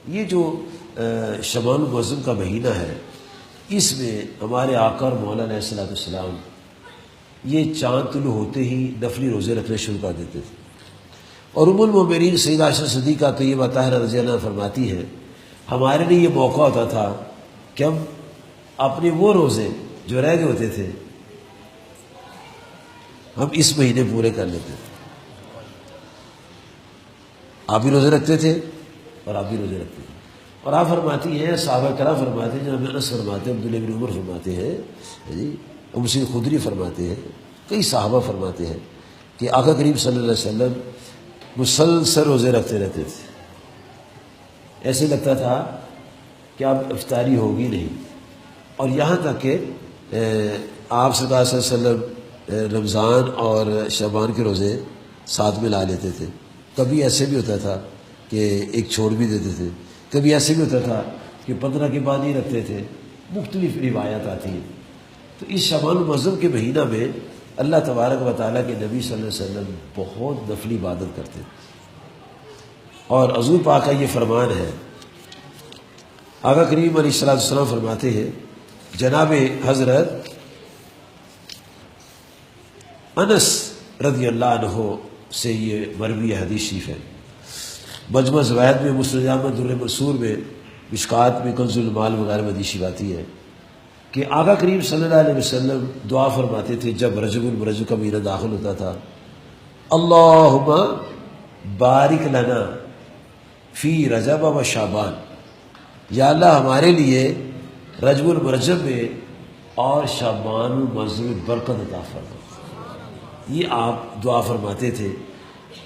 یہ جو شعبان المعظم کا مہینہ ہے، اس میں ہمارے آقا اور مولا علیہ السلام یہ چاند طلوع ہوتے ہی نفلی روزے رکھنا شروع کر دیتے تھے. اور ام المومنین سیدہ عائشہ صدیقہ طیبہ طاہرہ رضی اللہ عنہا فرماتی ہیں ہمارے لیے یہ موقع ہوتا تھا کہ ہم اپنے وہ روزے جو رہ گئے ہوتے تھے ہم اس مہینے پورے کر لیتے تھے. آپ بھی روزے رکھتے تھے اور آپ بھی روزے رکھتے تھے. اور آپ فرماتی ہیں، صحابہ کرام فرماتے ہیں، جناب انس فرماتے ہیں، عبداللہ بن عمر فرماتے ہیں، ابو سعید خدری فرماتے ہیں، کئی صحابہ فرماتے ہیں کہ آقا کریم صلی اللہ علیہ وسلم مسلسل روزے رکھتے رہتے تھے. ایسے لگتا تھا کہ اب افطاری ہوگی نہیں. اور یہاں تک کہ آپ صلی اللہ علیہ وسلم رمضان اور شعبان کے روزے ساتھ میں لا لیتے تھے. کبھی ایسے بھی ہوتا تھا کہ ایک چھوڑ بھی دیتے تھے، کبھی ایسے بھی ہوتا تھا کہ 15 کے بعد ہی رکھتے تھے. مختلف روایات آتی ہیں. تو اس شعبان المعظم کے مہینہ میں اللہ تبارک و تعالیٰ کے نبی صلی اللہ علیہ وسلم بہت نفلی عبادت کرتے تھے. اور حضور پاک کا یہ فرمان ہے، آقا کریم علیہ السلام فرماتے ہیں، جناب حضرت انس رضی اللہ عنہ سے یہ مروی حدیث شریف ہے. مجمع زوائد میں، مسند احمد در منصور میں، مشکات میں، کنز المال وغیرہ میں حدیث شریف آتی ہے کہ آقا کریم صلی اللہ علیہ وسلم دعا فرماتے تھے جب رجب المرجب کا مہینہ داخل ہوتا تھا، اللہم بارک لنا فی رجب و شعبان، یا اللہ ہمارے لیے رجب المرجب میں اور شعبان المعظم میں برکت عطا فرما. یہ آپ دعا فرماتے تھے.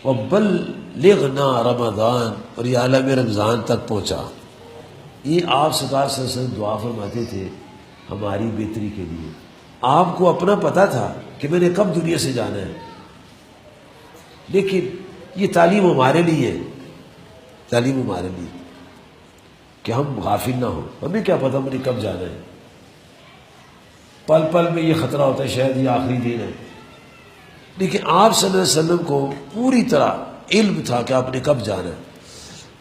وبلغنا رمضان، اور یا اللہ میں رمضان تک پہنچا. یہ آپ سرکار صلی اللہ علیہ وسلم دعا فرماتے تھے ہماری بہتری کے لیے. آپ کو اپنا پتہ تھا کہ میں نے کب دنیا سے جانا ہے، لیکن یہ تعلیم ہمارے لیے، تعلیم ہمارے لیے کہ ہم غافل نہ ہوں. ہمیں کیا پتہ مجھے کب جانا ہے. پل پل میں یہ خطرہ ہوتا ہے شاید یہ آخری دن ہے، لیکن آپ صلی اللہ علیہ وسلم کو پوری طرح علم تھا کہ آپ نے کب جانا ہے.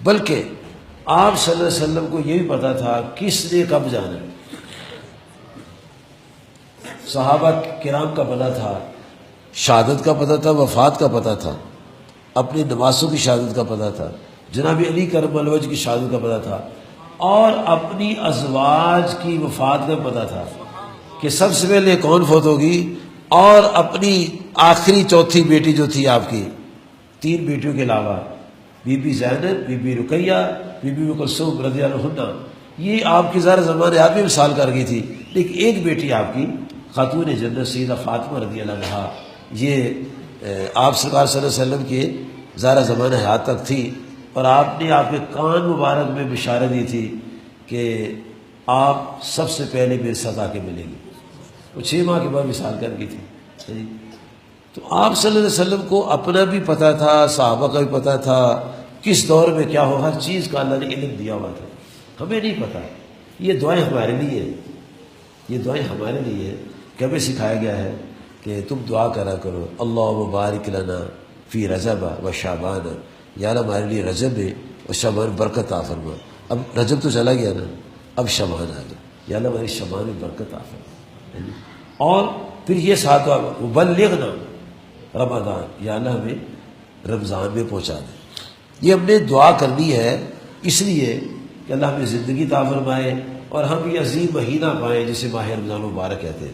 بلکہ آپ صلی اللہ علیہ وسلم کو یہ بھی پتا تھا کس نے کب جانا ہے. صحابہ کرام کا پتہ تھا، شہادت کا پتہ تھا، وفات کا پتہ تھا، اپنے نواسوں کی شہادت کا پتہ تھا، جناب علی کرم اللہ وجہ کی شہادت کا پتہ تھا، اور اپنی ازواج کی وفات کا پتہ تھا کہ سب سے پہلے کون فوت ہوگی. اور اپنی آخری چوتھی بیٹی جو تھی آپ کی، 3 بیٹیوں کے علاوہ بی بی زینب، بی بی رقیہ، بی بی ام کلثوم رضی اللہ عنہا، یہ آپ کی ظاہر زمانے آپ بھی مثال کر گئی تھی. لیکن ایک بیٹی آپ کی خاتون جنت سیدہ فاطمہ رضی اللہ عنہا، یہ آپ سرکار صلی اللہ علیہ وسلم کے ظاہر زمانہ حیات تک تھی. اور آپ نے آپ کے کان مبارک میں بشارت دی تھی کہ آپ سب سے پہلے میرے ساتھ آ کے ملیں گے. وہ 6 ماہ کے بعد مثال کر گئی تھی. تو آپ صلی اللہ علیہ وسلم کو اپنا بھی پتہ تھا، صحابہ کا بھی پتہ تھا کس دور میں کیا ہو. ہر چیز کا اللہ نے علم دیا ہوا تھا. ہمیں نہیں پتہ. یہ دعائیں ہمارے لیے ہیں، یہ دعائیں ہمارے لیے ہیں کہ ہمیں سکھایا گیا ہے کہ تم دعا کرا کرو، اللہم بارک لنا فی رجب و شعبان، یا اللہ ہمارے لیے رجب میں اور شعبان برکت عطا فرما. اب رجب تو چلا گیا نا، اب شعبان آ گیا، یا اللہ ہماری شعبان میں برکت عطا فرما. اور پھر یہ ساتھ دعا، بلغنا رمضان، یا اللہ ہمیں رمضان میں پہنچا دے. یہ ہم نے دعا کرنی ہے اس لیے کہ اللہ ہمیں زندگی عطا فرمائے اور ہم یہ عظیم مہینہ پائیں جسے ماہ رمضان مبارک کہتے ہیں.